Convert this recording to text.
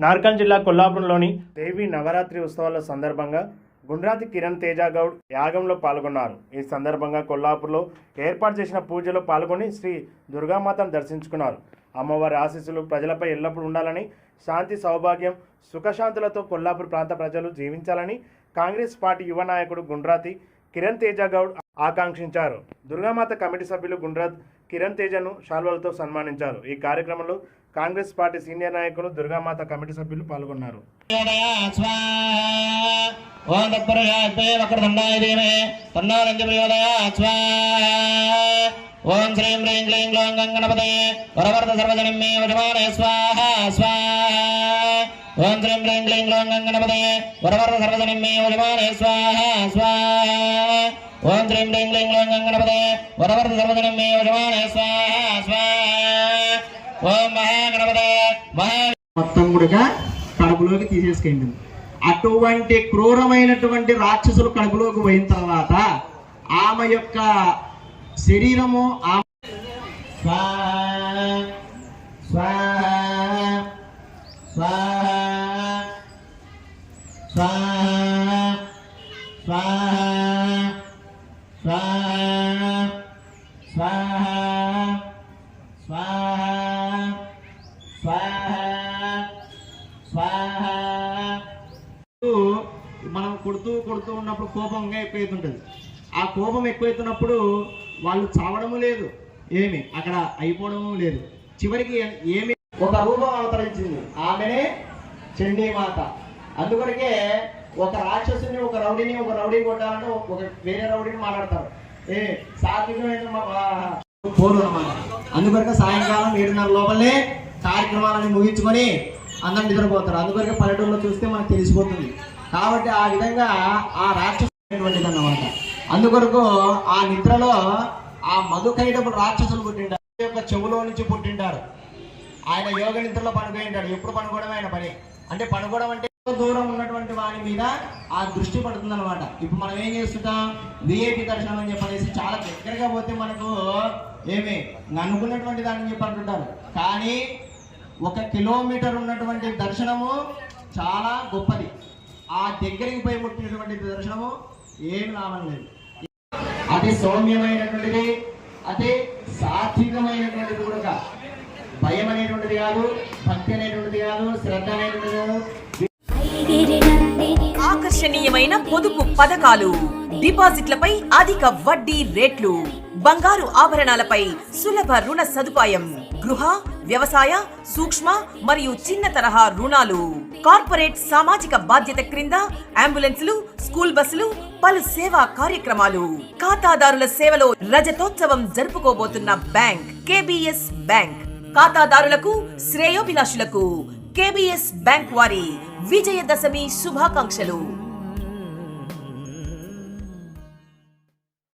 నార్కల్ జిల్లా కొల్లాపురంలోని దేవి నవరాత్రి ఉత్సవాల సందర్భంగా గుండ్రాతి కిరణ్ తేజ గౌడ్ యాగంలో పాల్గొన్నారు. ఈ సందర్భంగా కొల్లాపూర్లో ఏర్పాటు చేసిన పూజలో పాల్గొని శ్రీ దుర్గామాతను దర్శించుకున్నారు. అమ్మవారి ఆశీస్సులు ప్రజలపై ఎల్లప్పుడూ ఉండాలని, శాంతి సౌభాగ్యం సుఖశాంతులతో కొల్లాపూర్ ప్రాంత ప్రజలు జీవించాలని కాంగ్రెస్ పార్టీ యువ నాయకుడు గుండ్రాతి కిరణ్ తేజ గౌడ్ ఆకాంక్షించారు. దుర్గామాత కమిటీ సభ్యులు గుండ్రాత్ కిరణ్ తేజను శాల్వాలతో సన్మానించారు. ఈ కార్యక్రమంలో కాంగ్రెస్ పార్టీ సీనియర్ నాయకులు దుర్గామాత కమిటీ సభ్యులు పాల్గొన్నారు. ఓం శ్రీం హ్రీం క్లీం గ్లౌం గంగణపతే వరవర్ధ సర్వజనం మే వశమానే స్వాహ స్వాహ. ఓం శ్రీం హ్రీం క్లీం గ్లౌం గంగణపతే వరవర్ధ సర్వజనం మే వశమానే స్వాహ స్వాహ. ఓం శ్రీం హ్రీం క్లీం గ్లౌం గంగణపతే వరవర్ధ సర్వజనం మే వశమానే స్వాహ స్వాహ. ఓం మహాగణపతే మొత్తం కూడా కడుపులోకి తీసేసుకెళ్ళింది. అటువంటి క్రూరమైనటువంటి రాక్షసులు కడుపులోకి పోయిన తర్వాత ఆమె యొక్క శరీరము మనం కొడుతూ ఉన్నప్పుడు కోపంగా ఎక్కువైతుంటది. ఆ కోపం ఎక్కువైతున్నప్పుడు వాళ్ళు చావడము లేదు, ఏమి అక్కడ అయిపోవడము లేదు. చివరికి ఏమి ఒక రూపం అవతరించింది, ఆమెనే చండీమాత. అందుకొరకే ఒక రాక్షసుని ఒక రౌడీ కొట్టాలంటే ఒక వేరే రౌడీని మాట్లాడతారు. సాత్వికమైన పోరు అన్నమాట. అందుకొరకే సాయంకాలం 7:30 లోపలే కార్యక్రమాలను ముగించుకొని అందరం నిద్రపోతారు. అందుకొరకే పల్లెటూరులో చూస్తే మనకు తెలిసిపోతుంది. కాబట్టి ఆ విధంగా ఆ రాక్షసుడు అన్నమాట. అందుకొరకు ఆ నిద్రలో ఆ మధుకైటపుడు రాక్షసులు పుట్టింటారు. యొక్క చెవులో నుంచి పుట్టింటారు. ఆయన యోగ నిద్రలో పడుకుంటాడు. ఎప్పుడు పడుకోవడం ఆయన పని. అంటే పడుకోవడం అంటే దూరం ఉన్నటువంటి వారి మీద ఆ దృష్టి పడుతుంది అనమాట. ఇప్పుడు మనం ఏం చేస్తుంటాం, విఐపి దర్శనం అని చెప్పనేసి చాలా దగ్గరగా పోతే మనకు ఏమి అనుకున్నటువంటి దాన్ని చెప్పి అంటుంటారు. కానీ 1 కిలోమీటర్ ఉన్నటువంటి దర్శనము చాలా గొప్పది. ఆ దగ్గరికి పోయి ముట్టినటువంటి దర్శనము ఏమి లాభం లేదు. అతి సౌమ్యమైనటువంటిది, అతి సాత్వికమైనటువంటిది కూడా. భయం అనేటువంటిది కాదు, భక్తి అనేటువంటిది కాదు, శ్రద్ధ అనేటువంటిది కాదు. ఆకర్షణీయమైన పొదుపు పథకాలు, డిపాజిట్లపై అధిక వడ్డీ రేట్లు, బంగారు ఆభరణాలపై సులభ రుణ సదుపాయం, గృహ, వ్యవసాయ, సూక్ష్మ మరియు చిన్న తరహా రుణాలు, కార్పొరేట్ సామాజిక బాధ్యత క్రింద అంబులెన్సులు, స్కూల్ బస్సులు, పలు సేవా కార్యక్రమాలు. ఖాతాదారుల సేవలో రజతోత్సవం జరుపుకోబోతున్న బ్యాంక్ కేబిఎస్ బ్యాంక్. ఖాతాదారులకు, శ్రేయోభిలాషులకు కేబిఎస్ బ్యాంక్ వారి విజయదశమి శుభాకాంక్షలు.